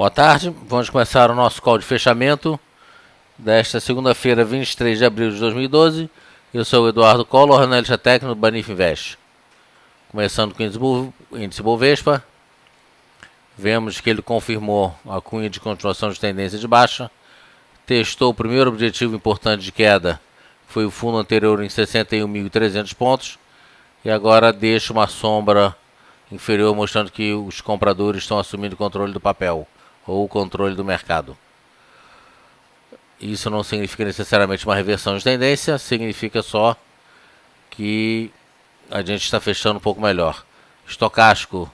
Boa tarde, vamos começar o nosso call de fechamento desta segunda-feira, 23 de abril de 2012. Eu sou o Eduardo Collor, analista técnico do Banif Invest. Começando com o índice Bovespa, vemos que ele confirmou a cunha de continuação de tendência de baixa, testou o primeiro objetivo importante de queda, que foi o fundo anterior em 61.300 pontos, e agora deixa uma sombra inferior mostrando que os compradores estão assumindo o controle do papel ou o controle do mercado. Isso não significa necessariamente uma reversão de tendência, significa só que a gente está fechando um pouco melhor. Estocástico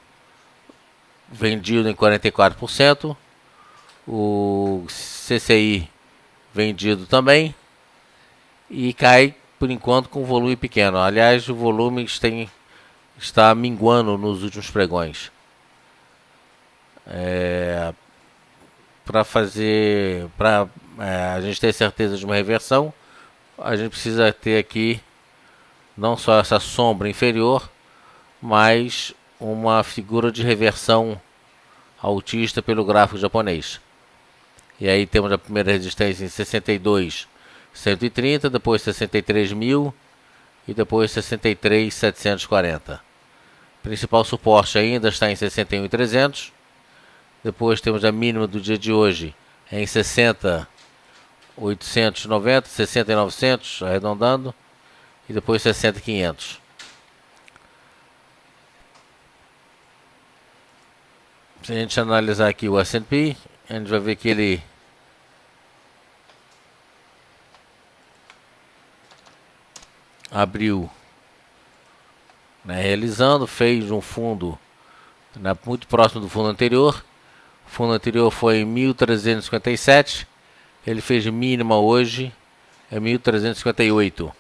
vendido em 44%, o CCI vendido também, e cai por enquanto com volume pequeno. Aliás, o volume está minguando nos últimos pregões. Para a gente ter certeza de uma reversão, a gente precisa ter aqui não só essa sombra inferior, mas uma figura de reversão altista pelo gráfico japonês. E aí temos a primeira resistência em 62.130, depois 63.000 e depois 63.740. Principal suporte ainda está em 61.300. Depois temos a mínima do dia de hoje em 60.890, 60.900, arredondando, e depois 60.500. Se a gente analisar aqui o S&P, a gente vai ver que ele abriu, realizando, fez um fundo muito próximo do fundo anterior. O fundo anterior foi em 1.357, ele fez mínima hoje, é 1.358.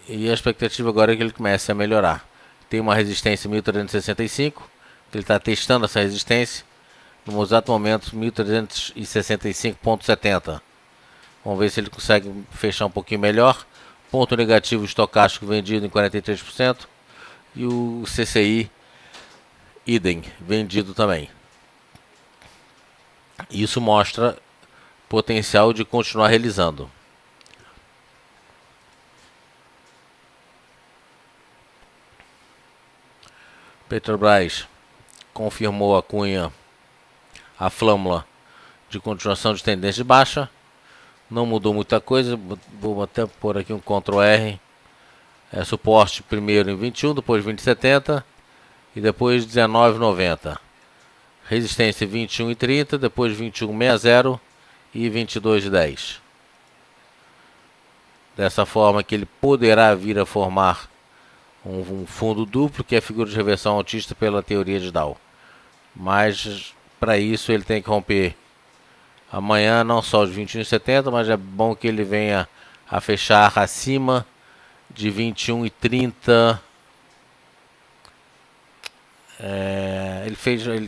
E a expectativa agora é que ele comece a melhorar. Tem uma resistência em 1.365, ele está testando essa resistência, no exato momento 1.365.70. Vamos ver se ele consegue fechar um pouquinho melhor. Ponto negativo estocástico vendido em 43%, e o CCI idem, vendido também. Isso mostra potencial de continuar realizando. Petrobras confirmou a cunha, a flâmula de continuação de tendência de baixa. Não mudou muita coisa, vou até pôr aqui um Ctrl R. Suporte primeiro em 21, depois 20,70 e depois 19,90. Resistência 21,30, depois 21,60 e 22,10. Dessa forma que ele poderá vir a formar um fundo duplo, que é a figura de reversão altista pela teoria de Dow. Mas para isso ele tem que romper amanhã não só os 21,70, mas é bom que ele venha a fechar acima de 21,30. Ele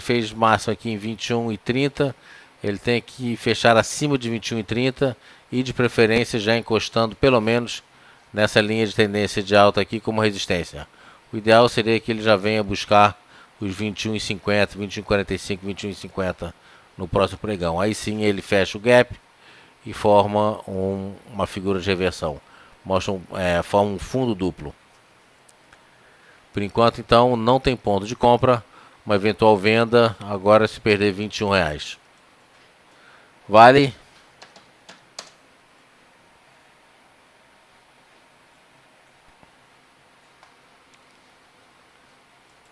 fez máximo aqui em 21,30. Ele tem que fechar acima de 21,30 e de preferência já encostando pelo menos nessa linha de tendência de alta aqui como resistência. O ideal seria que ele já venha buscar os 21,50, 21,45, 21,50 no próximo pregão. Aí sim ele fecha o gap e forma uma figura de reversão. Forma um fundo duplo. Por enquanto, então, não tem ponto de compra. Uma eventual venda agora se perder R$21. Vale.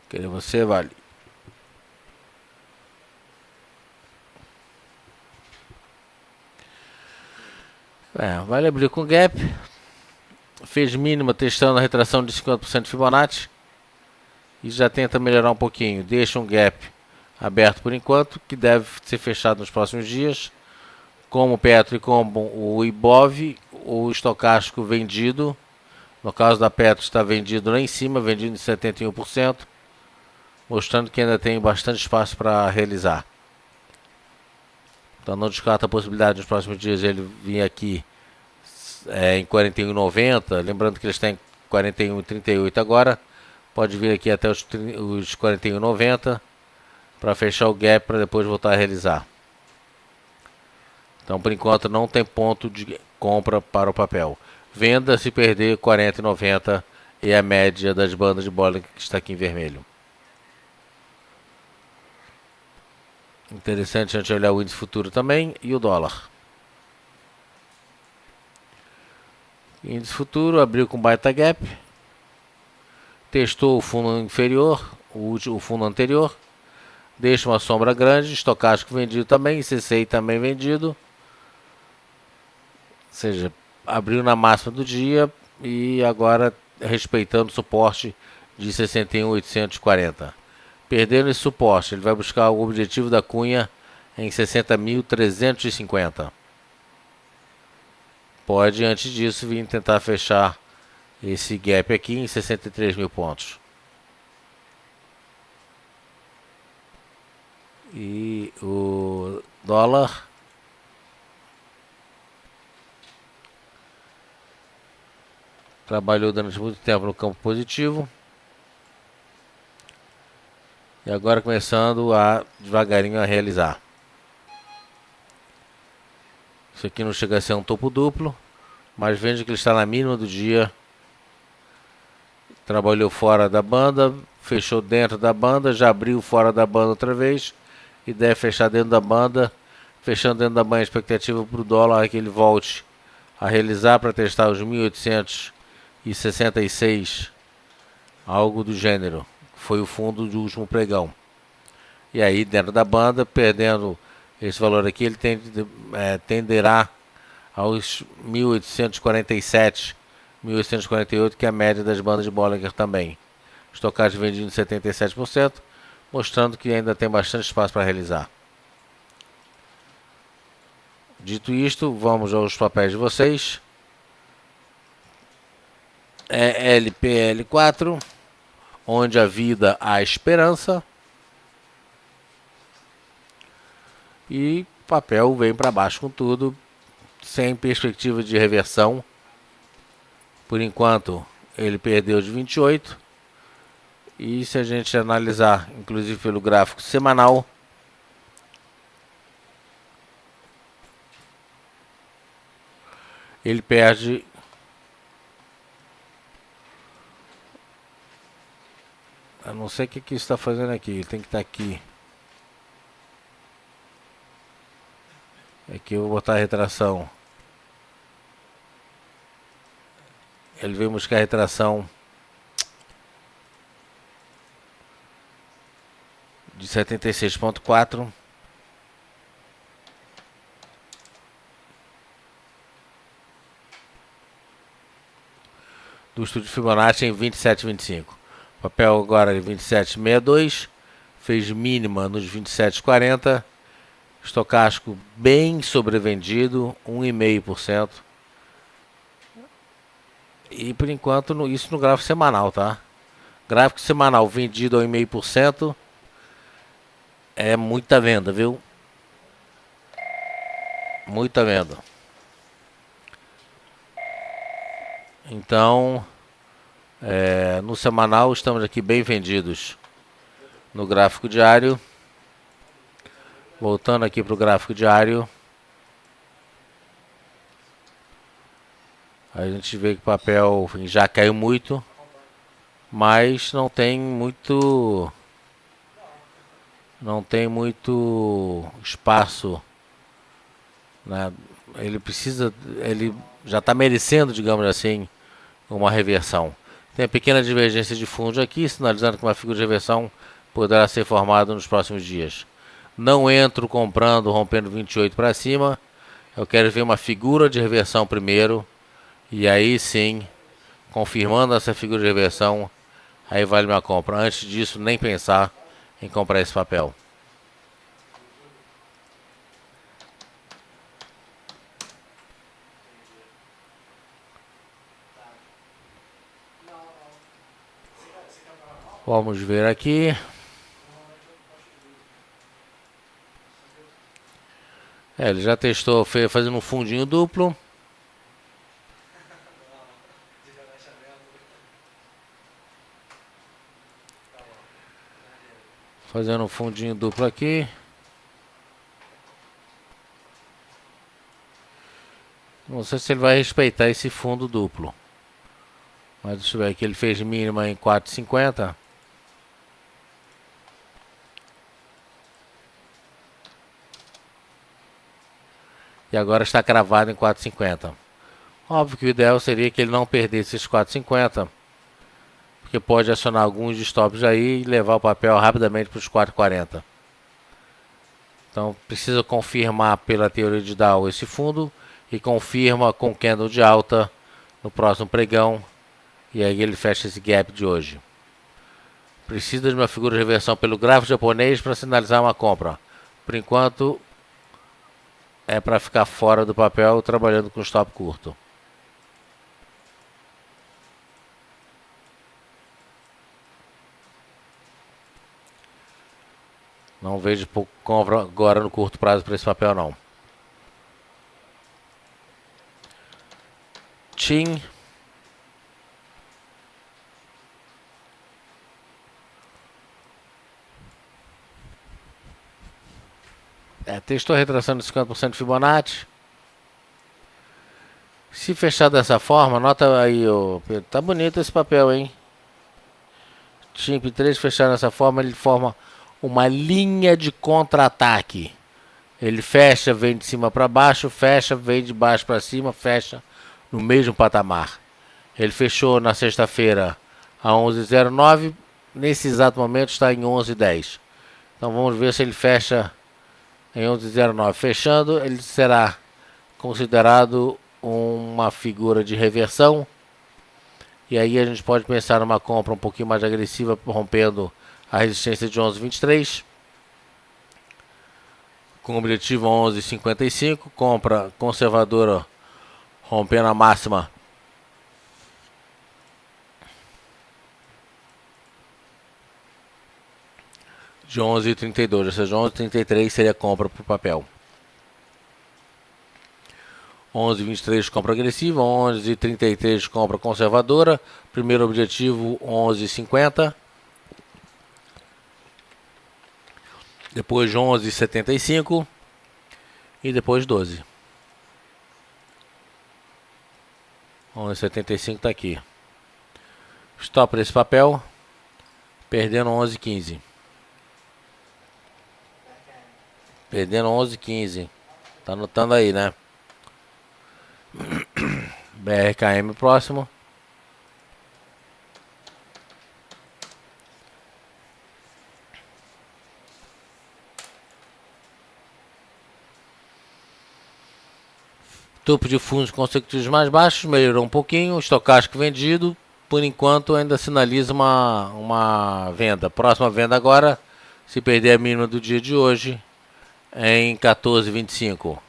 Querer você, Vale. Vale abriu com gap. Fez mínima testando a retração de 50% de Fibonacci. E já tenta melhorar um pouquinho. Deixa um gap aberto por enquanto, que deve ser fechado nos próximos dias. Como o Petro e como o Ibov, o estocástico vendido. No caso da Petro está vendido lá em cima, vendido em 71%. Mostrando que ainda tem bastante espaço para realizar. Então não descarta a possibilidade nos próximos dias ele vir aqui em 41,90. Lembrando que eles têm 41,38 agora. Pode vir aqui até os 41,90. para fechar o gap para depois voltar a realizar. Então, por enquanto, não tem ponto de compra para o papel. Venda se perder 40,90 é a média das bandas de Bollinger que está aqui em vermelho. Interessante a gente olhar o índice futuro também e o dólar. Índice futuro abriu com baita gap. Testou o fundo inferior, o fundo anterior. Deixa uma sombra grande, estocástico vendido também, CCI também vendido. Ou seja, abriu na máxima do dia e agora respeitando o suporte de 61.840. Perdendo esse suporte, ele vai buscar o objetivo da Cunha em 60.350. Pode, antes disso, vir tentar fechar esse gap aqui em 63 mil pontos. E o dólar trabalhou durante muito tempo no campo positivo. E agora começando a devagarinho a realizar. Isso aqui não chega a ser um topo duplo, mas veja que ele está na mínima do dia. Trabalhou fora da banda, fechou dentro da banda, já abriu fora da banda outra vez e deve fechar dentro da banda. Fechando dentro da banda, a expectativa para o dólar é que ele volte a realizar para testar os 1.866, algo do gênero. Foi o fundo do último pregão. E aí, dentro da banda, perdendo esse valor aqui, ele tenderá aos 1.847, 1.848, que é a média das bandas de Bollinger também. Estocagem vendido em 77%, mostrando que ainda tem bastante espaço para realizar. Dito isto, vamos aos papéis de vocês. É LPL4, onde a vida há esperança. E o papel vem para baixo com tudo, sem perspectiva de reversão. Por enquanto, ele perdeu de 28. E se a gente analisar, inclusive pelo gráfico semanal, ele perde eu não sei o que isso está fazendo aqui. Ele tem que estar aqui. Aqui eu vou botar a retração. Ele veio buscar a retração de 76,4. Do estudo de Fibonacci em 27,25. Papel agora em 27,62. Fez mínima nos 27,40. Estocástico bem sobrevendido, 1,5%. E por enquanto isso no gráfico semanal, tá? Gráfico semanal vendido a 1,5%. É muita venda, viu? Muita venda. Então, no semanal estamos aqui bem vendidos. No gráfico diário. Voltando aqui para o gráfico diário. A gente vê que o papel já caiu muito. Mas não tem muito espaço, né? Ele já está merecendo, digamos assim, uma reversão. Tem a pequena divergência de fundos aqui, sinalizando que uma figura de reversão poderá ser formada nos próximos dias. Não entro comprando, rompendo 28 para cima. Eu quero ver uma figura de reversão primeiro. E aí sim, confirmando essa figura de reversão, aí vale minha compra. Antes disso, nem pensar em comprar esse papel. Vamos ver aqui. Ele já testou fazendo um fundinho duplo. Fazendo um fundinho duplo aqui. Não sei se ele vai respeitar esse fundo duplo. Mas deixa eu ver aqui, ele fez mínima em 4,50. E agora está cravado em 4,50. Óbvio que o ideal seria que ele não perdesse esses 4,50. Porque pode acionar alguns stops aí e levar o papel rapidamente para os 4,40. Então precisa confirmar pela teoria de Dow esse fundo. E confirma com candle de alta no próximo pregão. E aí ele fecha esse gap de hoje. Precisa de uma figura de reversão pelo gráfico japonês para sinalizar uma compra. Por enquanto é para ficar fora do papel trabalhando com stop curto. Não vejo pouco compra agora no curto prazo para esse papel não. TIM. Testou a retração de 50% de Fibonacci. Se fechar dessa forma, nota aí, Pedro, tá bonito esse papel, hein? TIM 3 fechar dessa forma, ele forma uma linha de contra-ataque. Ele fecha, vem de cima para baixo, fecha, vem de baixo para cima, fecha no mesmo patamar. Ele fechou na sexta-feira a 11,09, nesse exato momento está em 11,10. Então vamos ver se ele fecha em 11,09. Fechando, ele será considerado uma figura de reversão. E aí a gente pode pensar numa compra um pouquinho mais agressiva, rompendo a resistência de 11,23. Com o objetivo 11,55. Compra conservadora, rompendo a máxima de 11,32, ou seja, 11,33 seria compra para o papel. 11,23 compra agressiva, 11,33 compra conservadora. Primeiro objetivo 11,50. Depois 11,75 e depois 12. 11,75 está aqui. Stop nesse papel, perdendo 11,15. Perdendo 11,15. Tá anotando aí, né? BRKM próximo. Topo de fundos consecutivos mais baixos, melhorou um pouquinho. Estocástico vendido, por enquanto ainda sinaliza uma venda. Próxima venda agora, se perder a mínima do dia de hoje, em 14,25.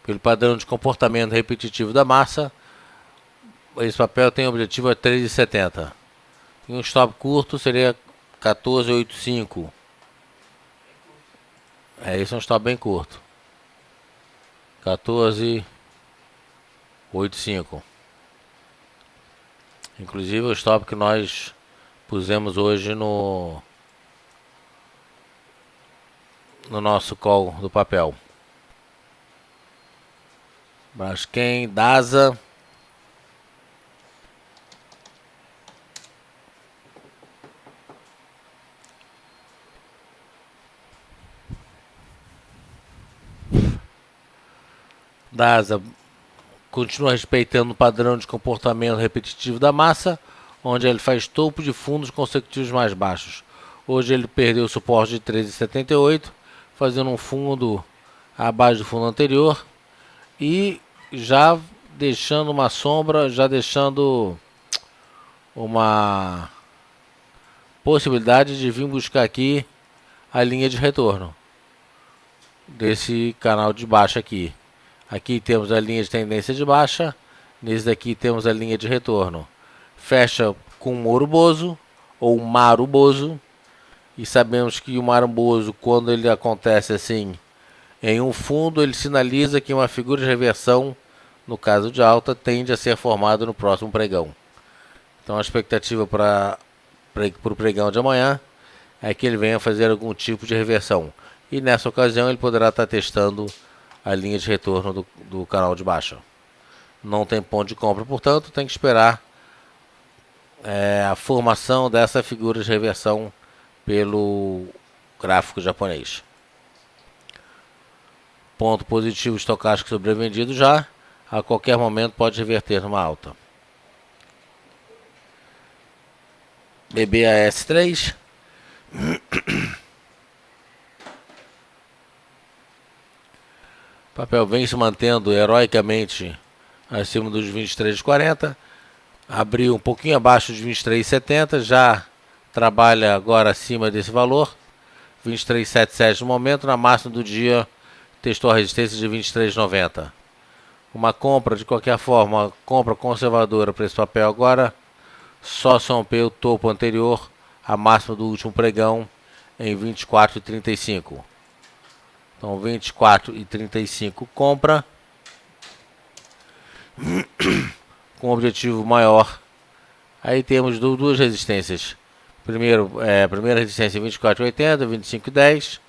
Pelo padrão de comportamento repetitivo da massa, esse papel tem objetivo a 13,70. E um stop curto seria 14,85. Esse é um stop bem curto. 14,85. Inclusive o stop que nós pusemos hoje no nosso call do papel. Braskem, DASA. DASA continua respeitando o padrão de comportamento repetitivo da massa, onde ele faz topo de fundos consecutivos mais baixos. Hoje ele perdeu o suporte de 13,78, fazendo um fundo abaixo do fundo anterior e já deixando uma sombra, já deixando uma possibilidade de vir buscar aqui a linha de retorno desse canal de baixa aqui. Aqui temos a linha de tendência de baixa, nesse daqui temos a linha de retorno. Fecha com Moroboso ou Maruboso, e sabemos que o Maruboso, quando ele acontece assim em um fundo, ele sinaliza que uma figura de reversão no caso de alta, tende a ser formado no próximo pregão. Então a expectativa para o pregão de amanhã é que ele venha fazer algum tipo de reversão. E nessa ocasião ele poderá estar testando a linha de retorno do canal de baixa. Não tem ponto de compra, portanto, tem que esperar a formação dessa figura de reversão pelo gráfico japonês. Ponto positivo estocástico sobrevendido já. A qualquer momento pode reverter numa alta. BBAS3. O papel vem se mantendo heroicamente acima dos 23,40. Abriu um pouquinho abaixo de 23,70. Já trabalha agora acima desse valor. 23,77 no momento. Na máxima do dia testou a resistência de 23,90. Uma compra, de qualquer forma, compra conservadora para esse papel agora. Só rompeu o topo anterior, a máxima do último pregão, em 24,35. Então 24,35 compra. Com objetivo maior. Aí temos duas resistências. Primeira resistência 24,80, 25,10.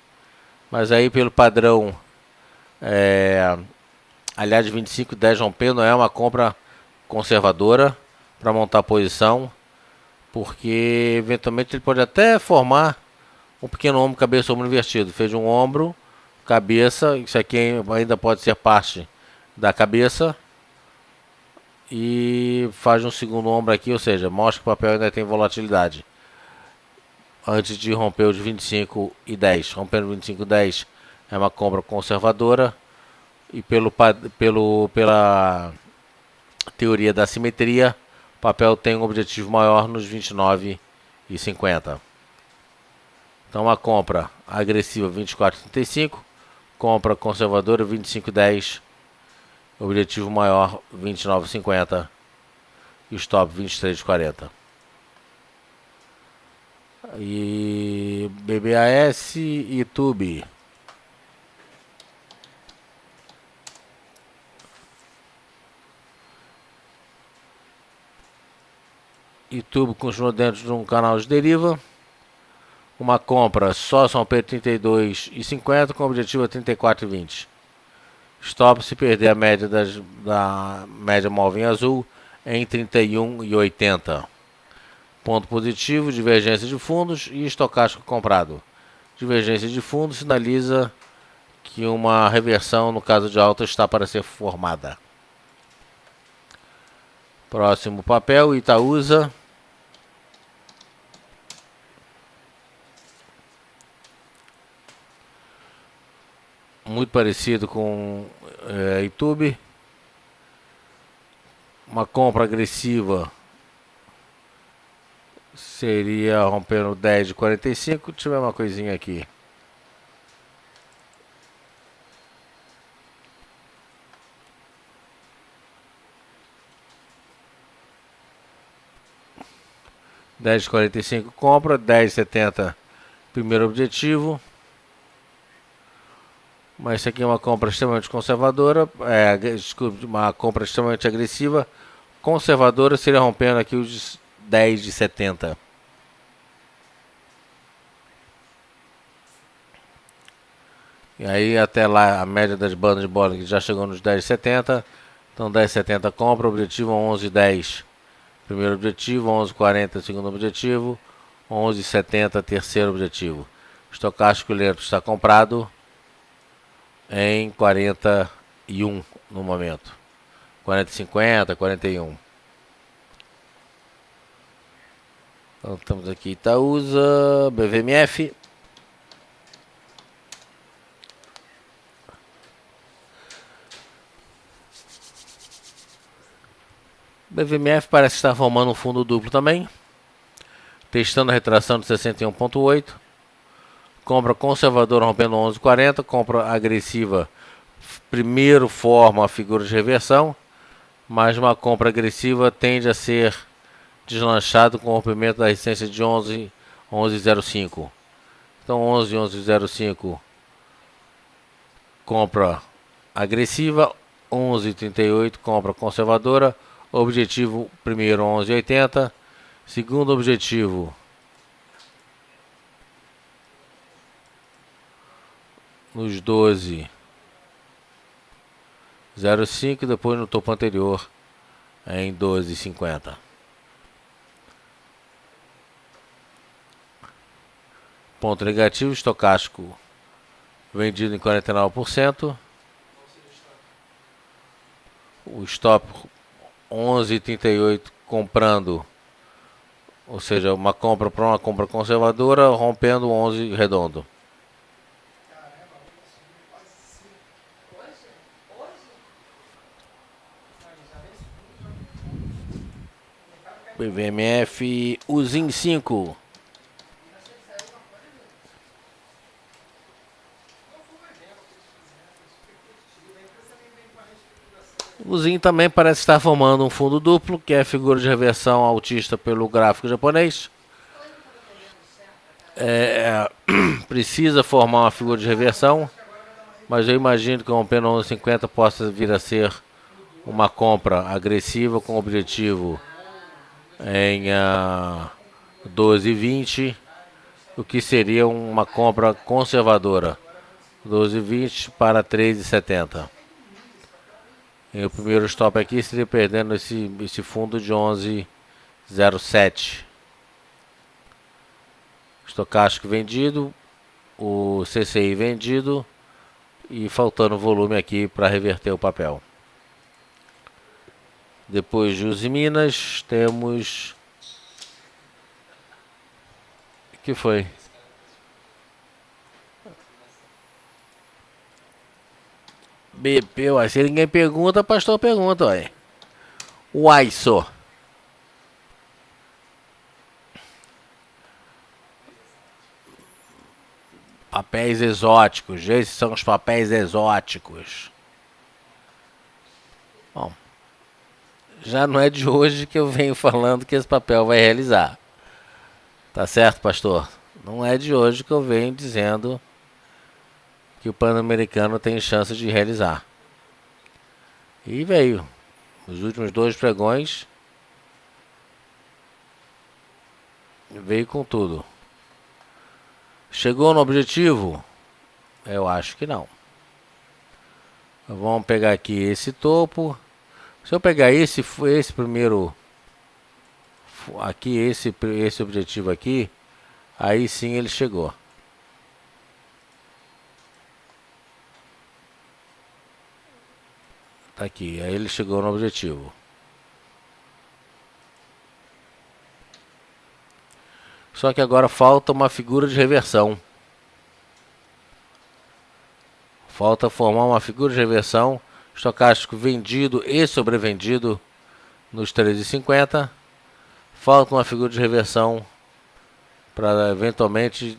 Mas aí pelo padrão, aliás, 25,10 rompendo é uma compra conservadora para montar a posição, porque eventualmente ele pode até formar um pequeno ombro, cabeça, ombro invertido. Fez um ombro, cabeça, isso aqui ainda pode ser parte da cabeça, e faz um segundo ombro aqui, ou seja, mostra que o papel ainda tem volatilidade. Antes de romper os 25,10, rompendo 25,10 é uma compra conservadora, e pela teoria da simetria, o papel tem um objetivo maior nos 29,50. Então uma compra agressiva 24,35, compra conservadora 25,10, objetivo maior 29,50 e stop 23,40. E BBAS e YouTube. YouTube continua dentro de um canal de deriva. Uma compra só São Pedro 32,50 com objetivo a 34,20. Stop se perder a média da média móvel em azul em 31,80. Ponto positivo, divergência de fundos e estocástico comprado. Divergência de fundos sinaliza que uma reversão no caso de alta está para ser formada. Próximo papel, Itaúsa. Muito parecido com YouTube. Uma compra agressiva seria rompendo 10 de 45. Deixa eu ver uma coisinha aqui. De 45 compra, 10,70 primeiro objetivo. Mas isso aqui é uma compra extremamente conservadora, uma compra extremamente agressiva. Conservadora seria rompendo aqui os 10 de 70. E aí até lá a média das bandas de Bollinger já chegou nos 10,70. Então 10,70 compra, objetivo 11,10 primeiro objetivo, 11,40 segundo objetivo, 11,70 terceiro objetivo. Estocástico lento está comprado em 41 no momento. 40,50, 41. Então estamos aqui Itaúsa, BVMF. BVMF parece estar formando um fundo duplo também. Testando a retração de 61,8. Compra conservadora rompendo 11,40. Compra agressiva primeiro forma a figura de reversão. Mas uma compra agressiva tende a ser deslanchado com o rompimento da resistência de 11,05. Então 11,05. Compra agressiva. 11,38, compra conservadora. Objetivo primeiro 11,80. Segundo objetivo nos 12,05, depois no topo anterior em 12,50. Ponto negativo, estocástico vendido em 49%. O stop 11,38 comprando, ou seja, uma compra para uma compra conservadora, rompendo 11 redondo. BVMF Uzin 5. O Zin também parece estar formando um fundo duplo, que é a figura de reversão altista pelo gráfico japonês. Precisa formar uma figura de reversão, mas eu imagino que rompendo 11,50 possa vir a ser uma compra agressiva com objetivo em 12,20, o que seria uma compra conservadora, 12,20 para 13,70. E o primeiro stop aqui seria perdendo esse fundo de 11,07. Estocástico vendido, o CCI vendido e faltando volume aqui para reverter o papel. Depois de Usiminas temos... O que foi? BP, uai. Se ninguém pergunta, pastor pergunta, uai. Uai, só. Papéis exóticos. Esses são os papéis exóticos. Bom, já não é de hoje que eu venho falando que esse papel vai realizar. Tá certo, pastor? Não é de hoje que eu venho dizendo que o Pan-Americano tem chance de realizar. E veio. Os últimos 2 pregões veio com tudo. Chegou no objetivo? Eu acho que não. Vamos pegar aqui esse topo. Se eu pegar esse primeiro aqui, esse objetivo aqui, aí sim ele chegou. Tá aqui, aí ele chegou no objetivo. Só que agora falta uma figura de reversão. Falta formar uma figura de reversão. Estocástico vendido e sobrevendido nos 13,50. Falta uma figura de reversão para eventualmente,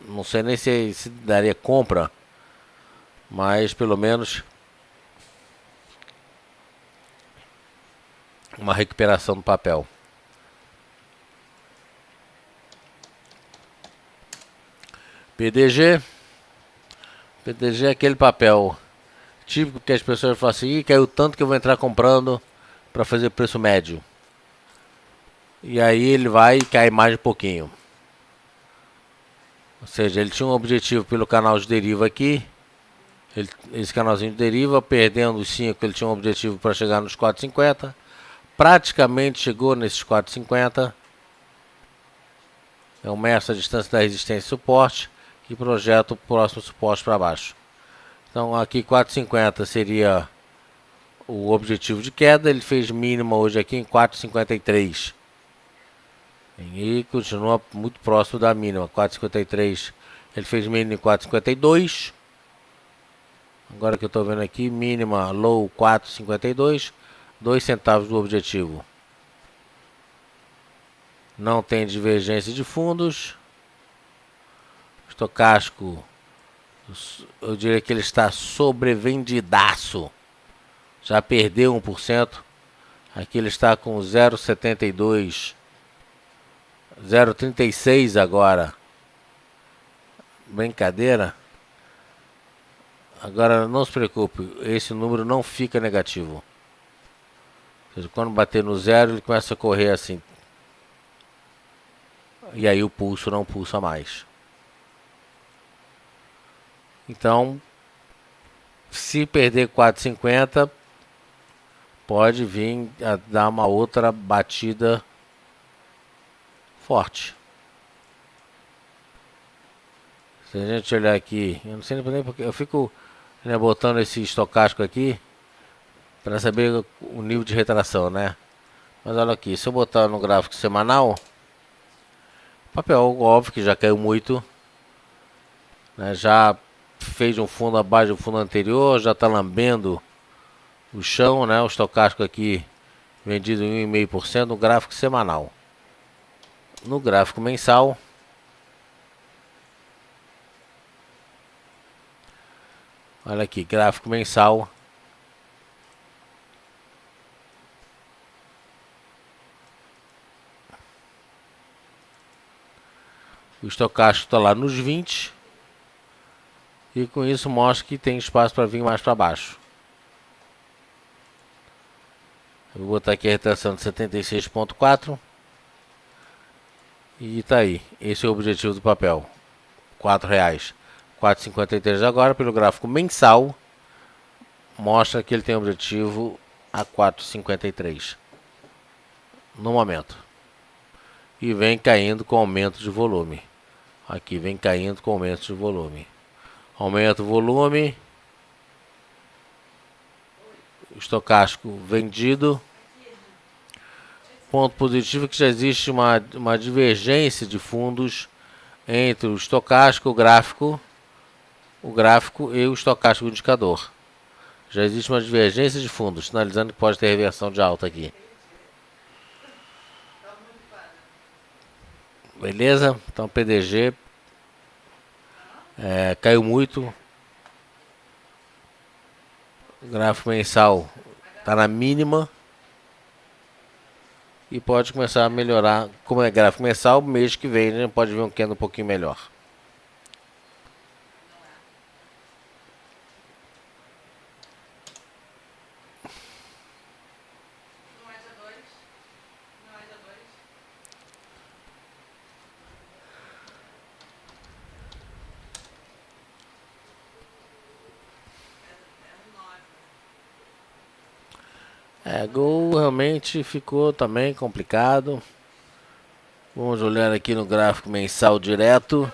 não sei nem se daria compra, mas pelo menos uma recuperação do papel. PDG. PDG é aquele papel típico que as pessoas falam assim: caiu tanto que eu vou entrar comprando para fazer preço médio. E aí ele vai e cai mais um pouquinho. Ou seja, ele tinha um objetivo pelo canal de deriva aqui. Esse canalzinho de deriva, perdendo os 5, ele tinha um objetivo para chegar nos 4,50. Praticamente chegou nesses 4,50. Eu meço a distância da resistência e suporte e projeto o próximo suporte para baixo. Então aqui 4,50 seria o objetivo de queda. Ele fez mínima hoje aqui em 4,53. E continua muito próximo da mínima. 4,53. Ele fez mínima em 4,52. Agora que eu estou vendo aqui, mínima low 4,52. 2 centavos do objetivo. Não tem divergência de fundos. Estocástico, eu diria que ele está sobrevendidaço. Já perdeu 1%. Aqui ele está com 0,72. 0,36 agora. Brincadeira. Agora não se preocupe, esse número não fica negativo. Ou seja, quando bater no zero ele começa a correr assim. E aí o pulso não pulsa mais. Então, se perder 4,50, pode vir a dar uma outra batida forte. Se a gente olhar aqui, eu não sei nem porque eu fico, né, botando esse estocástico aqui para saber o nível de retração, né? Mas olha aqui, se eu botar no gráfico semanal, o papel óbvio que já caiu muito, né? Já fez um fundo abaixo do fundo anterior, já está lambendo o chão, né? O estocástico aqui vendido em 1,5% no gráfico semanal. No gráfico mensal, olha aqui, gráfico mensal. O estocástico está lá nos 20. E com isso mostra que tem espaço para vir mais para baixo. Eu vou botar aqui a retração de 76,4. E tá aí. Esse é o objetivo do papel. R$4. 4,53 agora pelo gráfico mensal. Mostra que ele tem objetivo a 4,53 no momento. E vem caindo com aumento de volume. Aqui vem caindo com aumento de volume. Aumenta o volume. Estocástico vendido. Ponto positivo é que já existe uma divergência de fundos entre o estocástico, o gráfico e o estocástico indicador. Já existe uma divergência de fundos, sinalizando que pode ter reversão de alta aqui. Beleza? Então PDG caiu muito. O gráfico mensal está na mínima. E pode começar a melhorar. Como é gráfico mensal, mês que vem a gente pode ver um candle um pouquinho melhor. Gol realmente ficou também complicado. Vamos olhar aqui no gráfico mensal direto.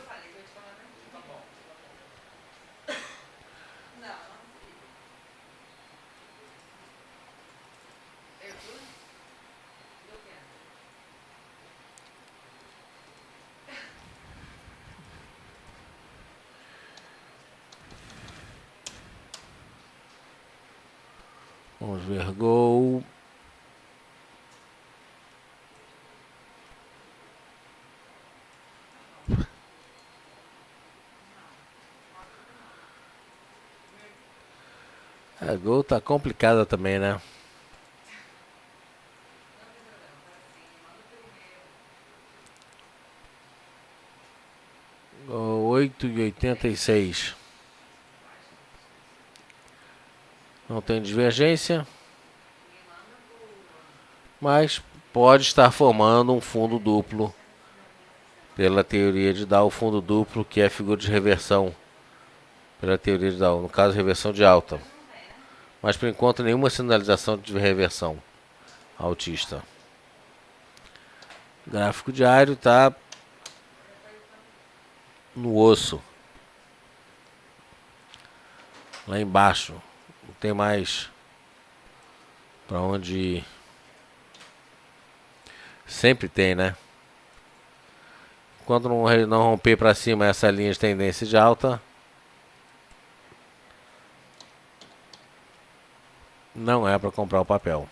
Vamos ver gol. A gol tá complicada também, né? Gol 8,86. Não tem divergência. Mas pode estar formando um fundo duplo. Pela teoria de Dow, o fundo duplo, que é a figura de reversão. Pela teoria de Dow, no caso, reversão de alta. Mas por enquanto nenhuma sinalização de reversão altista. O gráfico diário está no osso. Lá embaixo. Não tem mais para onde ir. Sempre tem, né? Enquanto não romper para cima essa linha de tendência de alta, não é para comprar o papel.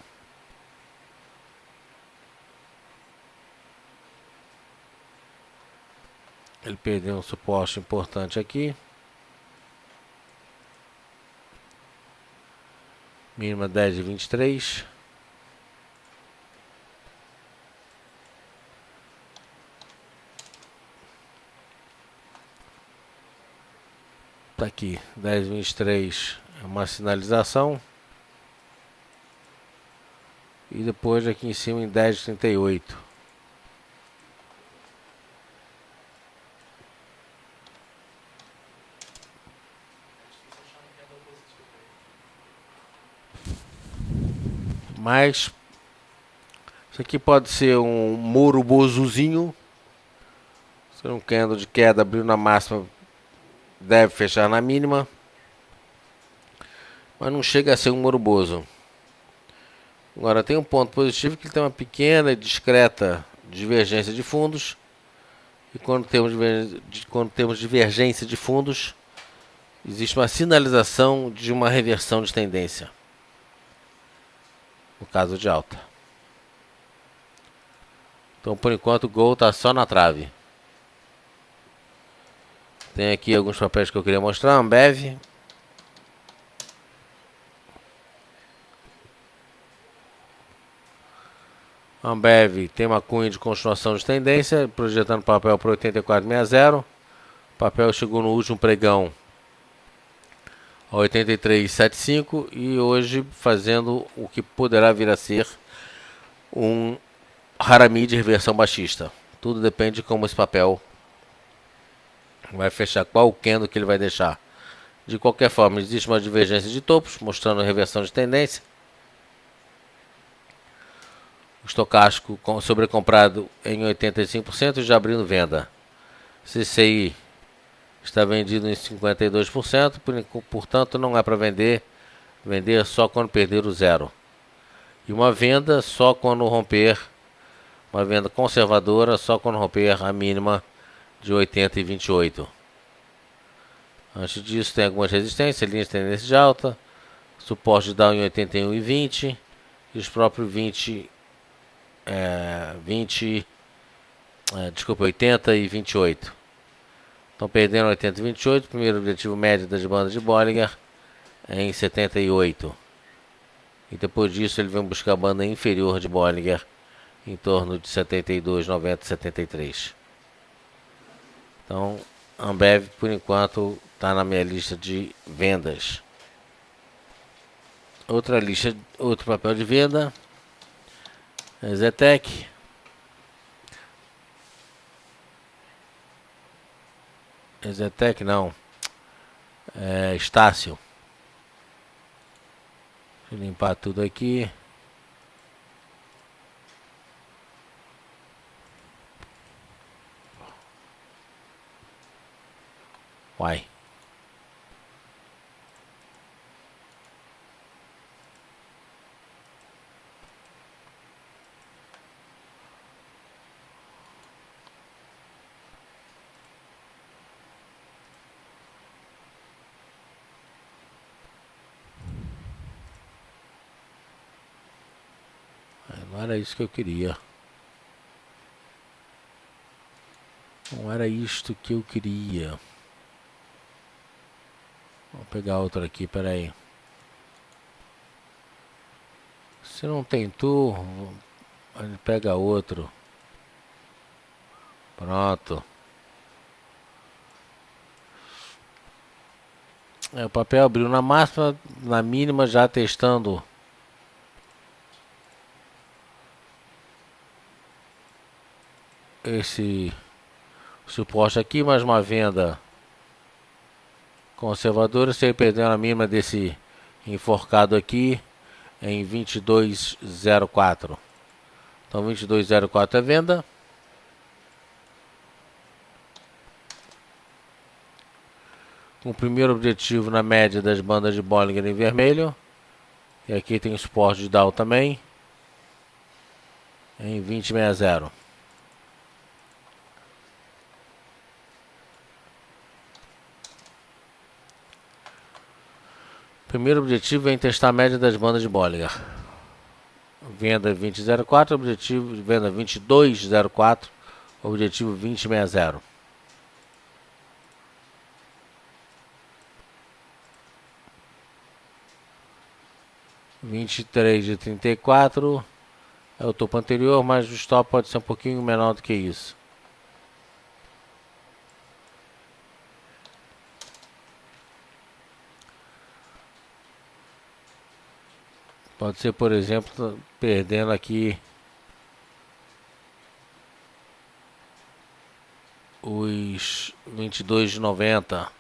Ele perdeu um suporte importante aqui. Mínima 10,23. Tá aqui, 10,23 é uma sinalização. E depois aqui em cima em 10,38. Mas isso aqui pode ser um morobozuzinho. Se um candle de queda abriu na máxima, deve fechar na mínima. Mas não chega a ser um moroboso. Agora tem um ponto positivo que ele tem uma pequena e discreta divergência de fundos. E quando temos divergência de fundos, existe uma sinalização de uma reversão de tendência. No caso de alta. Então por enquanto o Gol está só na trave. Tem aqui alguns papéis que eu queria mostrar. Ambev. Ambev tem uma cunha de continuação de tendência, projetando papel para 84,60. O papel chegou no último pregão a 83,75 e hoje fazendo o que poderá vir a ser um Harami de reversão baixista. Tudo depende de como esse papel vai fechar, qual o candle que ele vai deixar. De qualquer forma, existe uma divergência de topos, mostrando a reversão de tendência. O estocástico sobrecomprado em 85% já abrindo venda. CCI está vendido em 52%, portanto não é para vender só quando perder o zero. E uma venda só quando romper, uma venda conservadora só quando romper a mínima de 80,28. Antes disso tem algumas resistências, linhas de tendência de alta, suporte de Dow em 81,20 e os próprios 80 e 28. Estão perdendo 80 e 28. Primeiro objetivo médio das bandas de Bollinger é em 78. E depois disso ele vem buscar a banda inferior de Bollinger em torno de 72, 90 e 73. Então, Ambev por enquanto está na minha lista de vendas. Outro papel de venda. Zetec. Zetec não. Estácio. Deixa eu limpar tudo aqui. Uai. Não era isso que eu queria. Não era isto que eu queria. Vou pegar outro aqui, peraí. Se não tentou, ele pega outro. Pronto. O papel abriu na máxima, na mínima já testando esse suporte aqui, mais uma venda conservadora, sem perder a mínima desse enforcado aqui em 22,04. Então 22,04 é venda. Com o primeiro objetivo na média das bandas de Bollinger em vermelho. E aqui tem o suporte de Dow também em 20,60. Primeiro objetivo é testar a média das bandas de Bollinger. Venda 20,04, objetivo de venda 22,04, objetivo 20,60. $23,34 é o topo anterior, mas o stop pode ser um pouquinho menor do que isso. Pode ser, por exemplo, perdendo aqui os 22,90.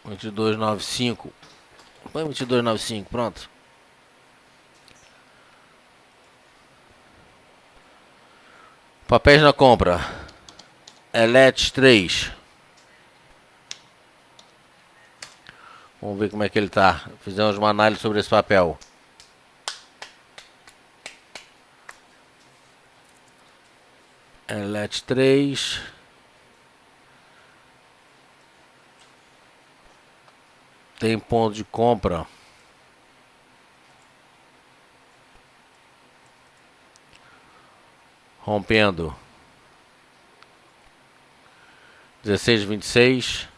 Vinte e dois noventa e cinco. Põe 22,95, pronto. Papéis na compra. Elet 3. Vamos ver como é que ele tá. Fizemos uma análise sobre esse papel. Elet 3. Tem ponto de compra. Rompendo 16,26.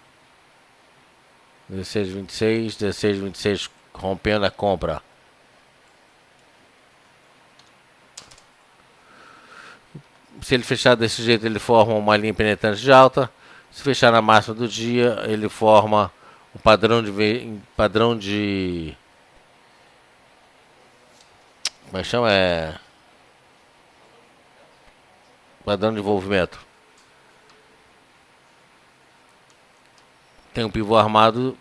16,26. 16,26 rompendo a compra. Se ele fechar desse jeito, ele forma uma linha penetrante de alta. Se fechar na máxima do dia, ele forma um padrão de como é que chama? Padrão de envolvimento. Tem um pivô armado,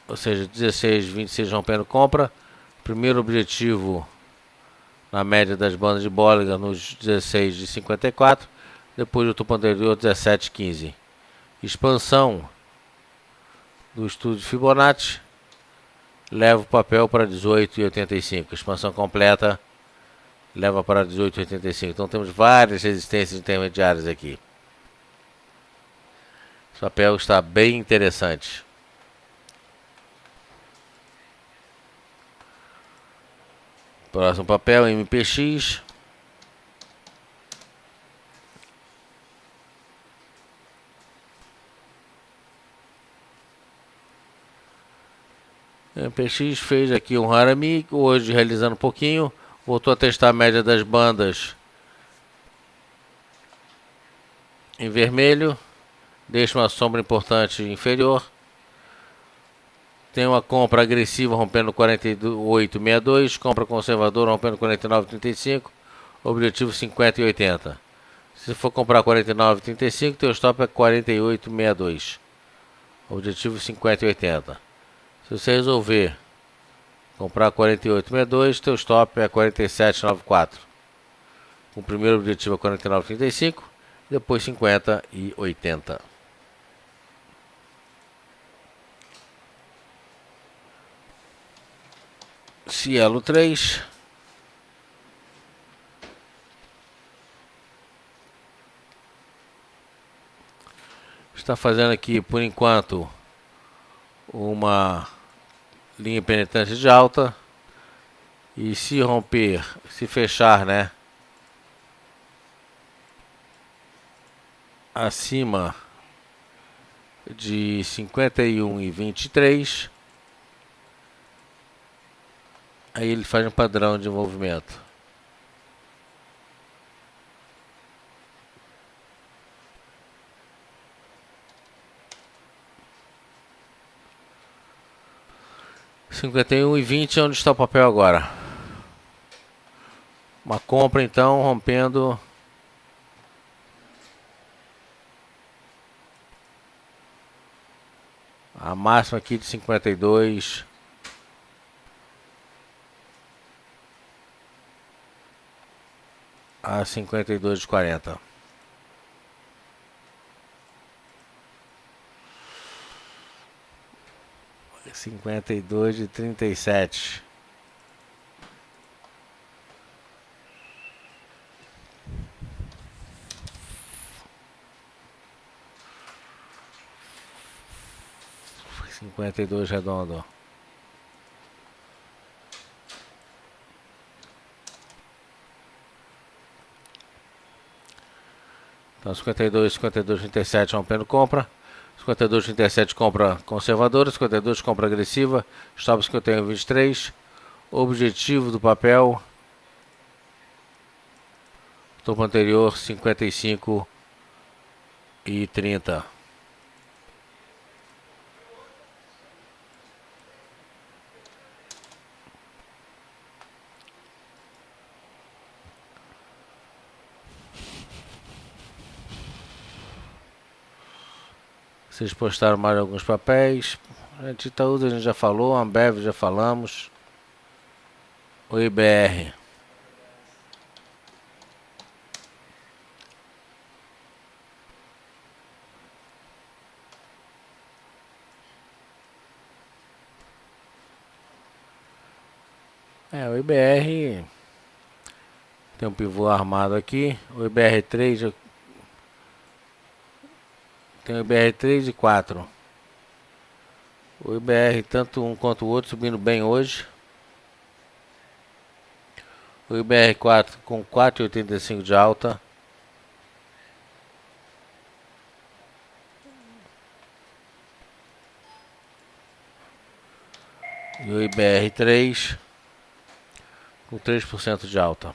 ou seja, 16, 26 rompendo compra. Primeiro objetivo na média das bandas de Bollinger nos 16 de 54. Depois do topo anterior 17,15. Expansão do estudo de Fibonacci leva o papel para 18,85. Expansão completa leva para 18,85. Então temos várias resistências intermediárias aqui. O papel está bem interessante. Próximo papel, MPX. MPX fez aqui um Harami, hoje realizando um pouquinho. Voltou a testar a média das bandas em vermelho. Deixa uma sombra importante inferior. Tem uma compra agressiva rompendo 48,62. Compra conservadora rompendo 49,35. Objetivo 50,80. Se for comprar 49,35, teu stop é 48,62. Objetivo 50,80. Se você resolver comprar 48,62, teu stop é 47,94. O primeiro objetivo é 49,35, depois 50,80. Cielo 3. Está fazendo aqui, por enquanto, uma linha penetrante de alta. E se romper, se fechar, né, acima de 51,23, aí ele faz um padrão de movimento. R$51,20 é onde está o papel agora. Uma compra então rompendo a máxima aqui de 52. A 52,40. $52,37. $52 redondo. Então 52,37 rompendo compra. 52,37 compra conservadora, 52 compra agressiva, stop 51,23. Objetivo do papel, topo anterior 55 e 30. Vocês postaram mais alguns papéis. A gente Itaúsa a gente já falou, Ambev já falamos. O IBR. O IBR tem um pivô armado aqui. O IBR3 tem o IBR3 e 4. O IBR, tanto um quanto o outro, subindo bem hoje. O IBR4 com 4,85 de alta. E o IBR3 com 3% de alta.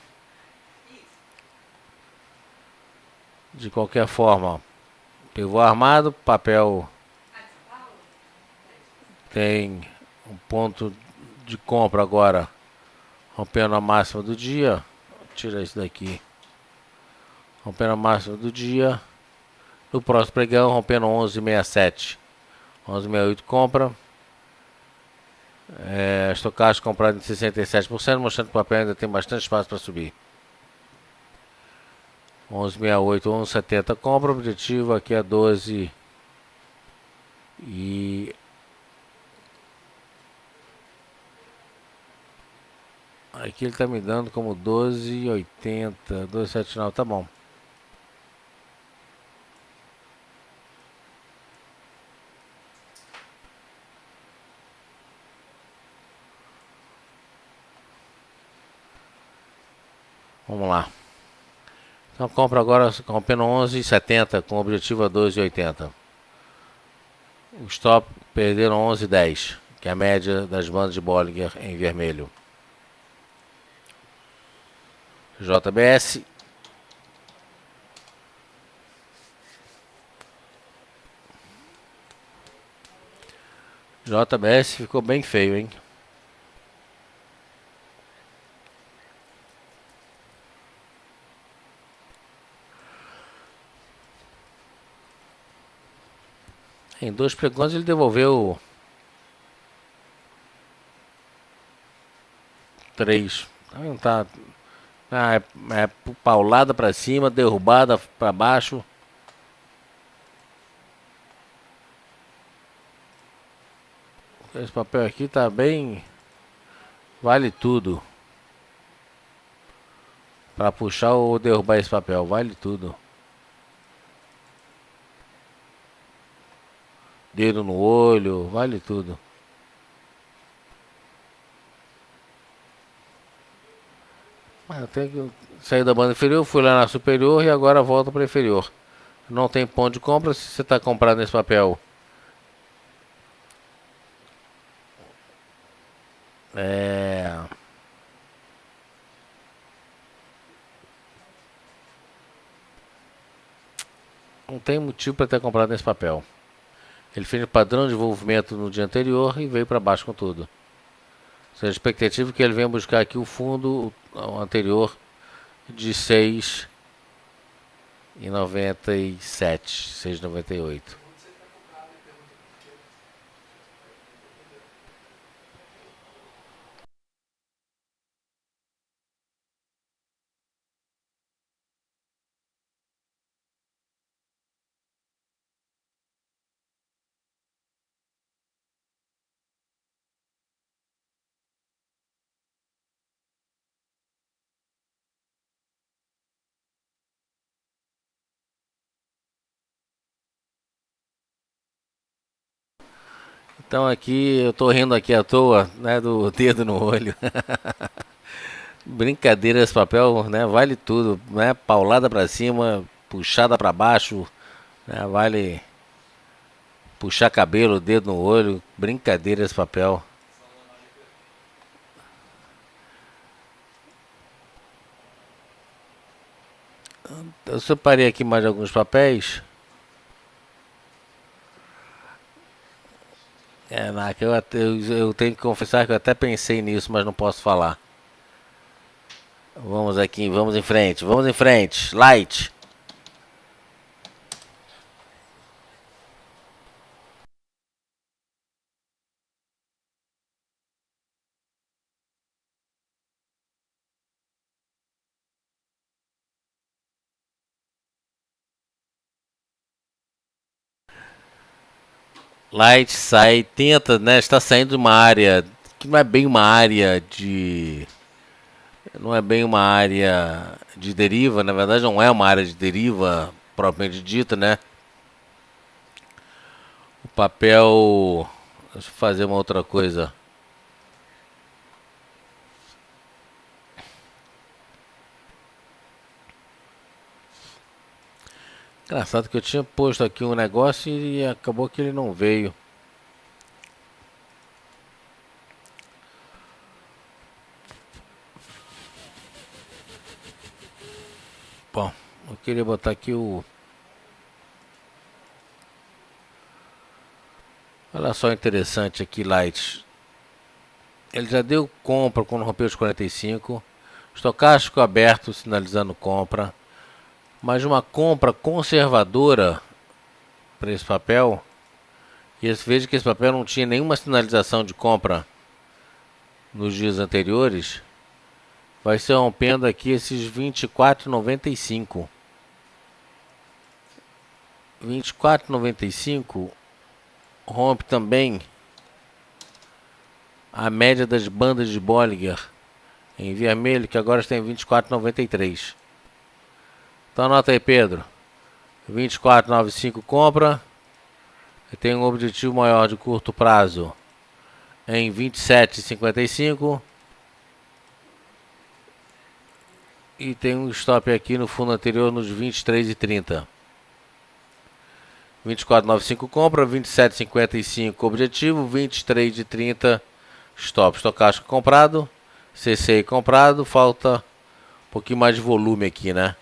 De qualquer forma, pivô armado, papel tem um ponto de compra agora, rompendo a máxima do dia. Vou tirar isso daqui. Rompendo a máxima do dia. No próximo pregão, rompendo 11,67. 11,68 compra. Estocástico comprado em 67%, mostrando que o papel ainda tem bastante espaço para subir. 11,68, 11,70 compra. O objetivo aqui é 12 e aqui ele está me dando como 12,80, 12,79, tá bom. Vamos lá. Então compra agora rompendo 11,70 com o objetivo a 12,80. O stop perderam 11,10, que é a média das bandas de Bollinger em vermelho. JBS. JBS ficou bem feio, hein? Em 2 pregões ele devolveu 3. Não tá. É paulada para cima, derrubada para baixo. Esse papel aqui tá bem. Vale tudo. Para puxar ou derrubar esse papel, vale tudo. Dedo no olho, vale tudo. Eu tenho que sair da banda inferior, fui lá na superior e agora volto para inferior. Não tem ponto de compra se você está comprado nesse papel. Não tem motivo para ter comprado nesse papel. Ele fez o padrão de envolvimento no dia anterior e veio para baixo com tudo. Ou seja, a expectativa é que ele venha buscar aqui o fundo anterior de 6,97, 6,98. Então aqui eu tô rindo aqui à toa, né, do dedo no olho. Brincadeira esse papel, né? Vale tudo, né? Paulada pra cima, puxada pra baixo, né? Vale puxar cabelo, dedo no olho. Brincadeira esse papel. Eu separei aqui mais alguns papéis. Naka, eu tenho que confessar que eu até pensei nisso, mas não posso falar. Vamos aqui, vamos em frente, vamos em frente. Light. Light sai, tenta, né? Está saindo de uma área que não é bem uma área de. Não é bem uma área de deriva, na verdade não é uma área de deriva propriamente dita, né? O papel. Deixa eu fazer uma outra coisa. Engraçado que eu tinha posto aqui um negócio e acabou que ele não veio. Bom, eu queria botar aqui o. Olha só interessante aqui, Light. Ele já deu compra quando rompeu os 45. Estocástico aberto sinalizando compra. Mas uma compra conservadora para esse papel. E veja que esse papel não tinha nenhuma sinalização de compra nos dias anteriores. Vai ser rompendo aqui esses 24,95. 24,95 rompe também a média das bandas de Bollinger em vermelho, que agora está em 24,93. Então anota aí, Pedro. 24,95 compra. Tem um objetivo maior de curto prazo em 27,55. E tem um stop aqui no fundo anterior nos 23,30. 24,95 compra, 27,55 objetivo, 23,30 stop. Estocástico comprado, CCI comprado, falta um pouquinho mais de volume aqui, né?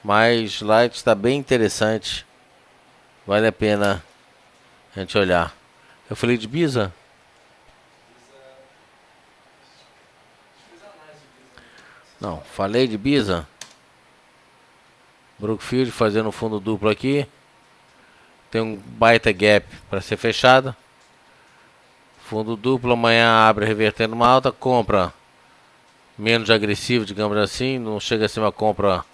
Mas Light está bem interessante, vale a pena a gente olhar. Eu falei de Bisa? Não, falei de Bisa. Brookfield fazendo fundo duplo aqui. Tem um baita gap para ser fechado. Fundo duplo amanhã abre revertendo uma alta. Compra menos agressivo, digamos assim. Não chega a ser uma compra.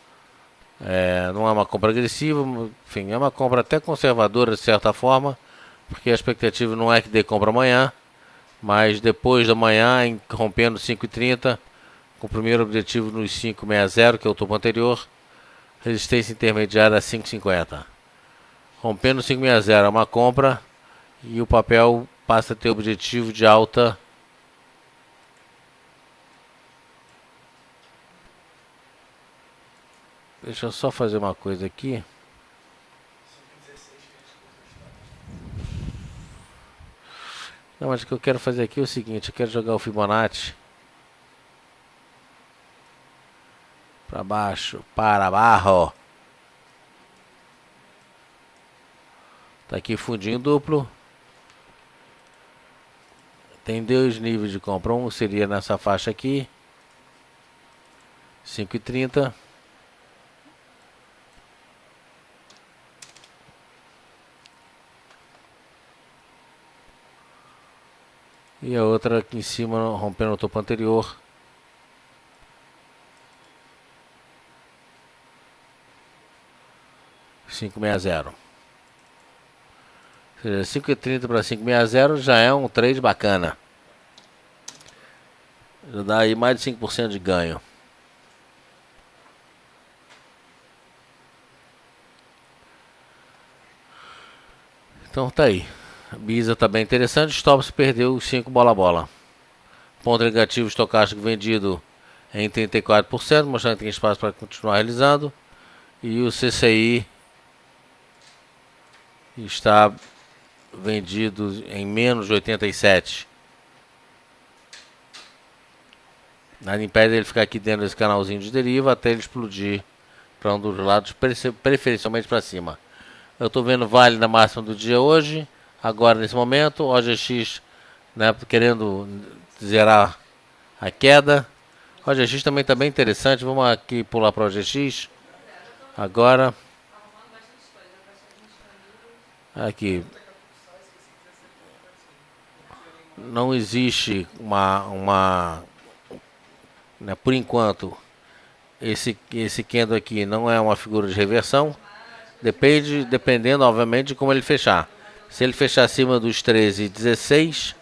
Não é uma compra agressiva. Enfim, é uma compra até conservadora de certa forma. Porque a expectativa não é que dê compra amanhã. Mas depois da manhã, rompendo 5,30. Com o primeiro objetivo nos 5,60, que é o topo anterior. Resistência intermediária a 5,50. Rompendo 5,60 é uma compra. E o papel passa a ter objetivo de alta. Deixa eu só fazer uma coisa aqui. Não, mas o que eu quero fazer aqui é o seguinte. Eu quero jogar o Fibonacci para baixo, para abaixo. Tá aqui fundinho duplo. Tem dois níveis de compra. Um seria nessa faixa aqui. 5,30. E a outra aqui em cima, rompendo o topo anterior. $5,60. Ou seja, 5,30 para 5,60 já é um trade bacana. Já dá aí mais de 5% de ganho. Então tá aí. A Bisa tá bem interessante. Stops perdeu os 5 bola. Ponto negativo estocástico vendido em 34%, mostrando que tem espaço para continuar realizando. E o CCI está vendido em menos de 87. Nada impede ele ficar aqui dentro desse canalzinho de deriva até ele explodir para um dos lados, preferencialmente para cima. Eu estou vendo Vale na máxima do dia hoje, Agora, nesse momento, OGX, né, querendo zerar a queda. O OGX também está bem interessante. Vamos aqui pular para o OGX. Agora. Aqui. Não existe né, por enquanto, esse candle aqui não é uma figura de reversão. Dependendo, obviamente, de como ele fechar. Se ele fechar acima dos 13,16,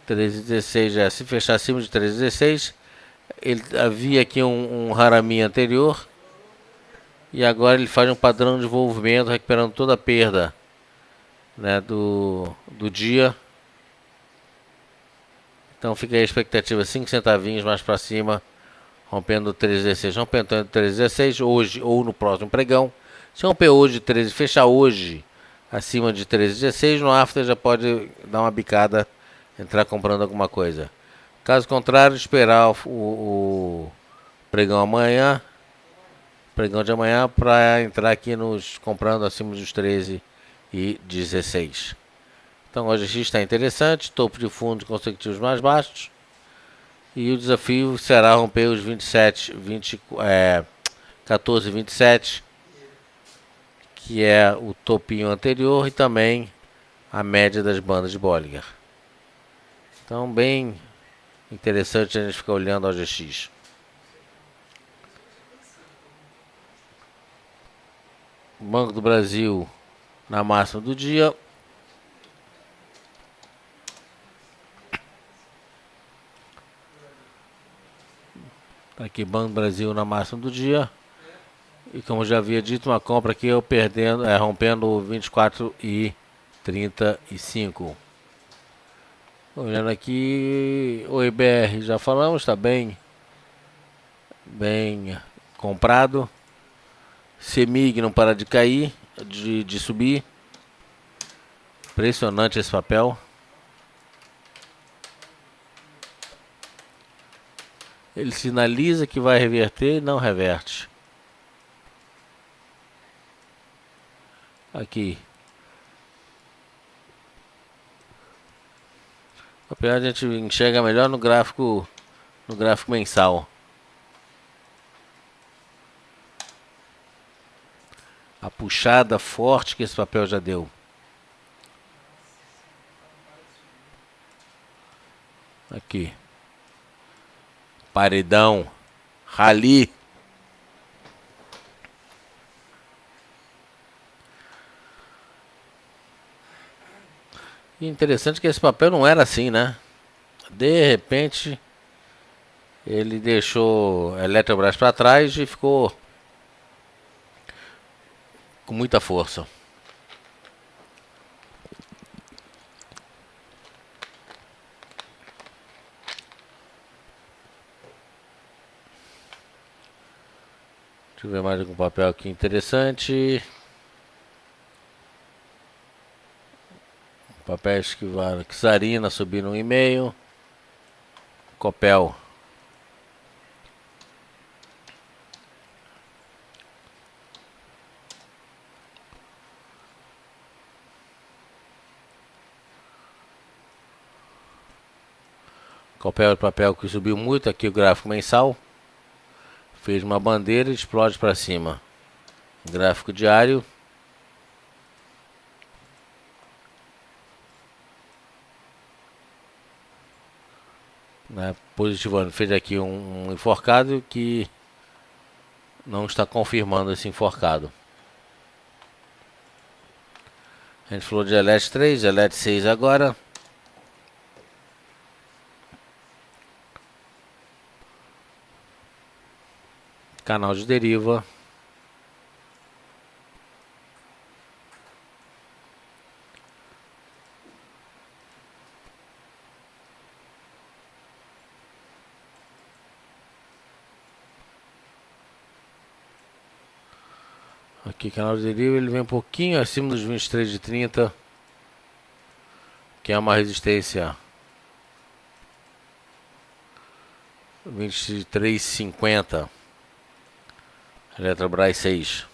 13,16 já. Se fechar acima de 13,16, ele havia aqui um harami anterior. E agora ele faz um padrão de desenvolvimento, recuperando toda a perda, né, do dia. Então fica aí a expectativa, 5 centavinhos mais para cima, rompendo 13,16. Rompendo 13,16 hoje ou no próximo pregão. Se romper hoje 13, fechar hoje acima de 13,16, no after já pode dar uma bicada, entrar comprando alguma coisa. Caso contrário, esperar o pregão amanhã, pregão de amanhã, para entrar aqui nos comprando acima dos 13,16. Então hoje a X está interessante, topo de fundos consecutivos mais baixos. E o desafio será romper os 14,27, que é o topinho anterior e também a média das bandas de Bollinger. Então bem interessante a gente ficar olhando ao GX. Banco do Brasil na máxima do dia. Aqui Banco do Brasil na máxima do dia. E como já havia dito, uma compra aqui eu rompendo 24,35. Olhando aqui, o IBR já falamos, está bem comprado. CEMIG não para de cair, de subir. Impressionante esse papel. Ele sinaliza que vai reverter e não reverte. Aqui. A gente enxerga melhor no gráfico mensal. A puxada forte que esse papel já deu. Aqui. Paredão. Rally. E interessante que esse papel não era assim, né? De repente, ele deixou a Eletrobras para trás e ficou com muita força. Deixa eu ver mais algum papel aqui interessante. Papéis que vale. Xarina subindo 1,5. Copel. Copel é papel que subiu muito. Aqui o gráfico mensal. Fez uma bandeira e explode para cima. Gráfico diário. Né, positivando, fez aqui um enforcado que não está confirmando esse enforcado. A gente falou de ELET 3, ELET 6 agora. Canal de deriva. Aqui, canal de deriva, ele vem um pouquinho acima dos 23,30, que é uma resistência 23,50. Eletrobras 6.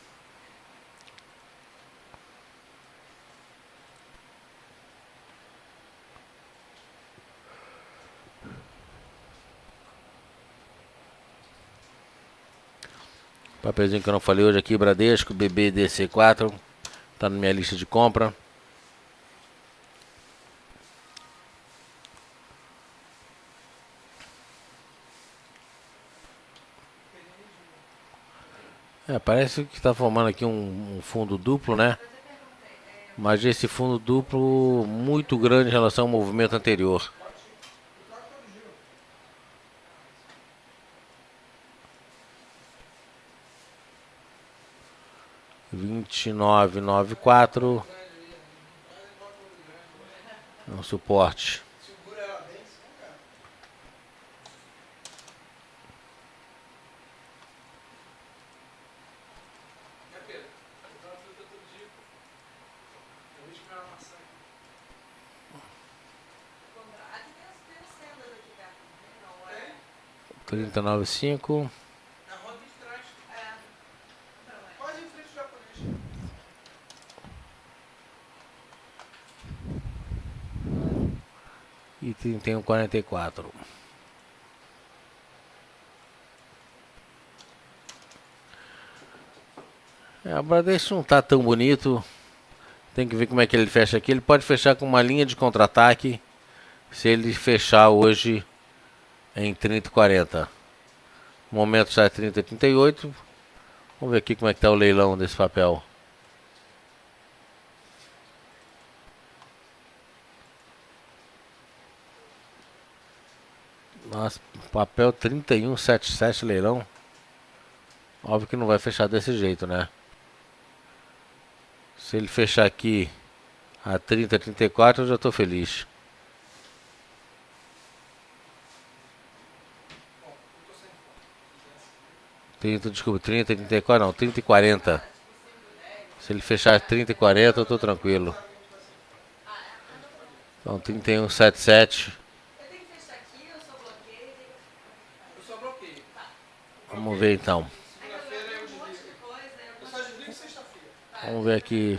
Papelzinho que eu não falei hoje aqui, Bradesco, BBDC4. Tá na minha lista de compra. Parece que está formando aqui um fundo duplo, né? Mas esse fundo duplo muito grande em relação ao movimento anterior. R$29,94. É um suporte. R$30,95. E 31,44. O Bradesco não tá tão bonito. Tem que ver como é que ele fecha aqui. Ele pode fechar com uma linha de contra-ataque. Se ele fechar hoje em 30,40. O momento está 30,38. Vamos ver aqui como é que está o leilão desse papel. Nossa, papel 31,77 leilão. Óbvio que não vai fechar desse jeito, né? Se ele fechar aqui a 30,34, eu já estou feliz. Desculpa, 30,34 não, 30,40. Se ele fechar 30,40, eu estou tranquilo. Então, 31,77. Vamos ver então. Vamos ver aqui.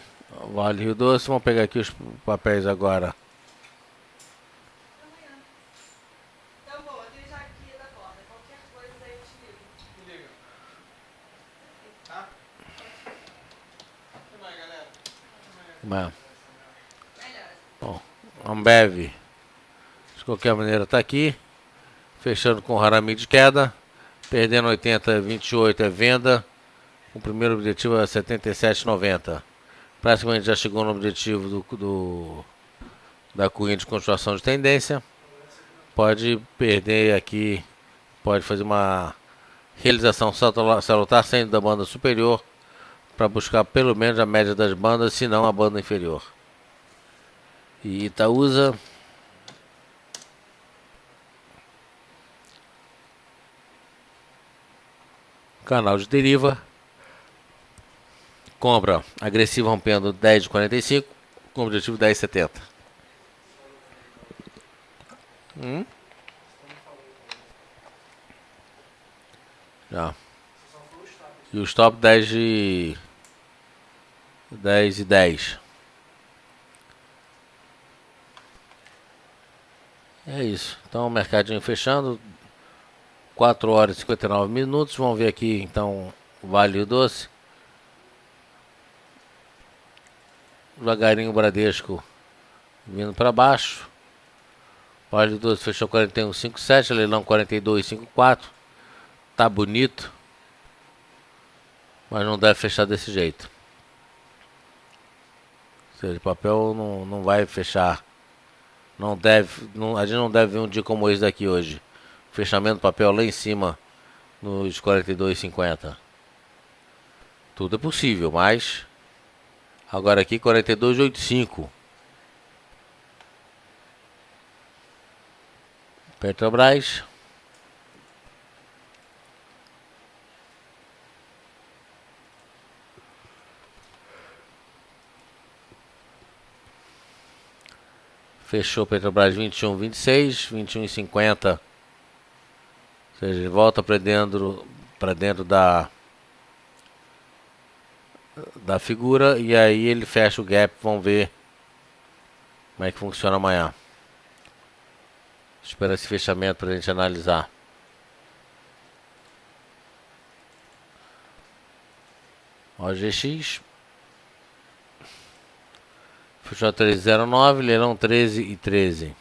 Vale Rio Doce. Vamos pegar aqui os papéis agora. Bom, Ambev, de qualquer maneira está aqui, fechando com o Harami de queda, perdendo 80,28 é venda, o primeiro objetivo é 77,90. Praticamente já chegou no objetivo da corrida de continuação de tendência. Pode perder aqui, pode fazer uma realização salutar saindo da banda superior para buscar pelo menos a média das bandas, se não a banda inferior. E Itaúsa, canal de deriva, compra agressiva rompendo 10,45 com objetivo 10,70. Já. E o stop 10 e 10. É isso. Então o mercadinho fechando. 4 horas e 59 minutos. Vamos ver aqui então o Vale Rio Doce. Devagarinho o Bradesco vindo para baixo. Vale Rio Doce fechou 41,57. Leilão 42,54. Tá bonito. Mas não deve fechar desse jeito. Ou seja, o papel não vai fechar. Não deve, a gente não deve ver um dia como esse daqui hoje. Fechamento do papel lá em cima nos 42,50. Tudo é possível, mas agora aqui 42,85. Petrobras. Fechou Petrobras 21,26, 21,50. Ou seja, ele volta para dentro da figura e aí ele fecha o gap. Vamos ver como é que funciona amanhã. Espera esse fechamento para a gente analisar. OGX. Fechou 13,09, leilão 13,13.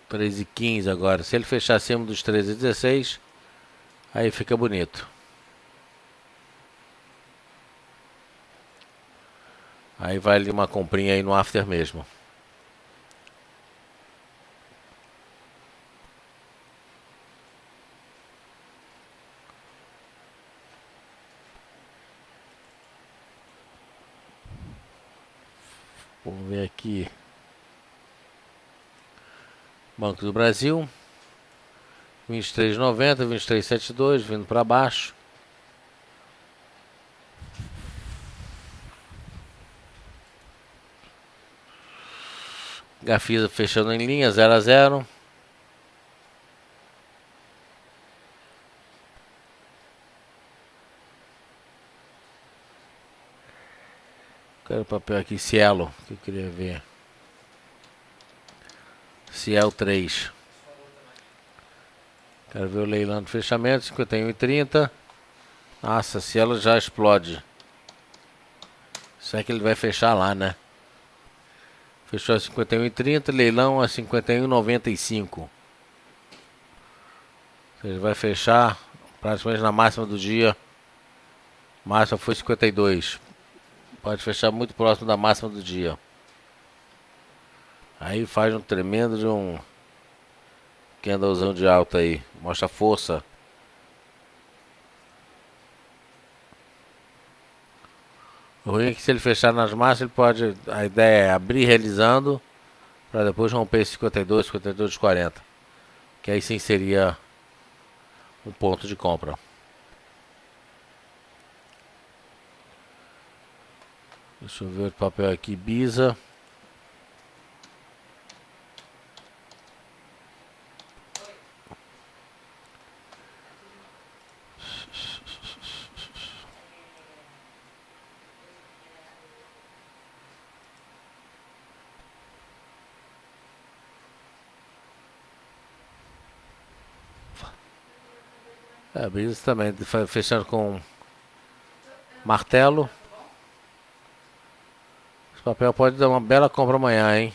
$13,15 agora. Se ele fechar acima dos 13,16, aí fica bonito. Aí vale uma comprinha aí no after mesmo. Vamos ver aqui. Banco do Brasil. 23,90, 23,72, vindo para baixo. Gafisa fechando em linha, 0 a 0. Quero o papel aqui, Cielo, que eu queria ver. Cielo 3. Quero ver o leilão de fechamento, 51,30. Nossa, Cielo já explode. Isso é que ele vai fechar lá, né? Fechou a 51,30, leilão a 51,95. Ou seja, vai fechar praticamente na máxima do dia. Máxima foi 52. Pode fechar muito próximo da máxima do dia. Aí faz um tremendo de um candlezão de alta aí. Mostra força. O ruim é que se ele fechar nas máximas, ele pode. A ideia é abrir realizando para depois romper 52, 52,40. Que aí sim seria um ponto de compra. Deixa eu ver o papel aqui, Bisa. A Bisa também fechando com martelo. Esse papel pode dar uma bela compra amanhã, hein?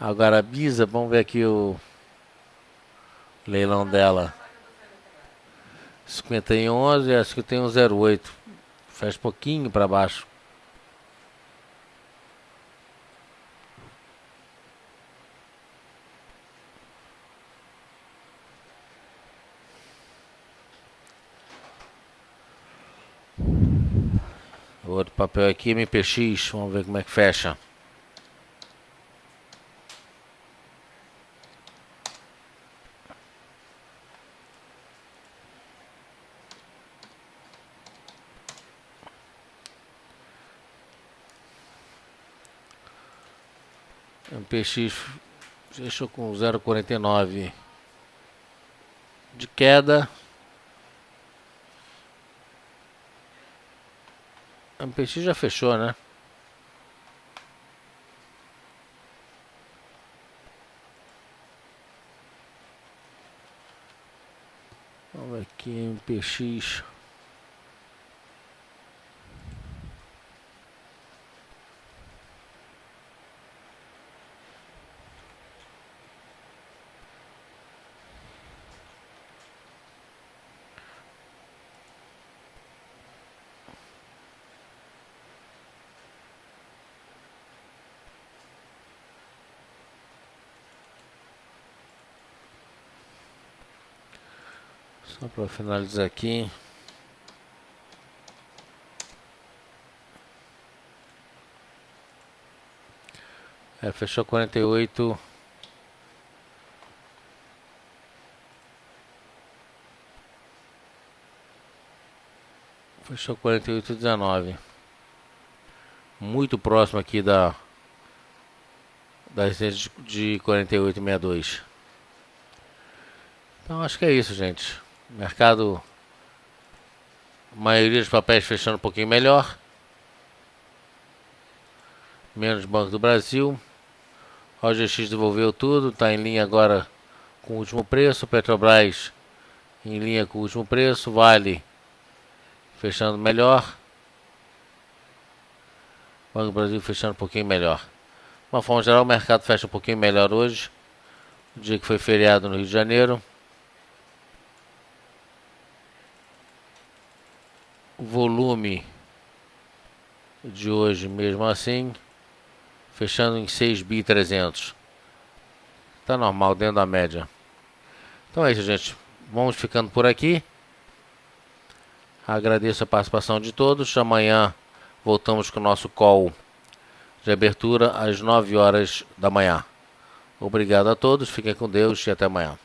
Agora a Bisa, vamos ver aqui o leilão dela. 51,11, acho que tem um 0,8. Fecha um pouquinho para baixo. Outro papel aqui, MPX, vamos ver como é que fecha. MPX fechou com 0,49 de queda. MPX já fechou, né? Vamos ver aqui, MPX. Só para finalizar aqui. Fechou 48. Fechou 48,19. Muito próximo aqui da resistência de 48,62. Então acho que é isso, gente. Mercado, a maioria dos papéis fechando um pouquinho melhor. Menos Banco do Brasil. OGX devolveu tudo, está em linha agora com o último preço. Petrobras em linha com o último preço. Vale fechando melhor. Banco do Brasil fechando um pouquinho melhor. De uma forma geral, o mercado fecha um pouquinho melhor hoje. O dia que foi feriado no Rio de Janeiro. O volume de hoje, mesmo assim, fechando em 6.300. Tá normal, dentro da média. Então é isso, gente. Vamos ficando por aqui. Agradeço a participação de todos. Amanhã voltamos com o nosso call de abertura às 9 horas da manhã. Obrigado a todos, fiquem com Deus e até amanhã.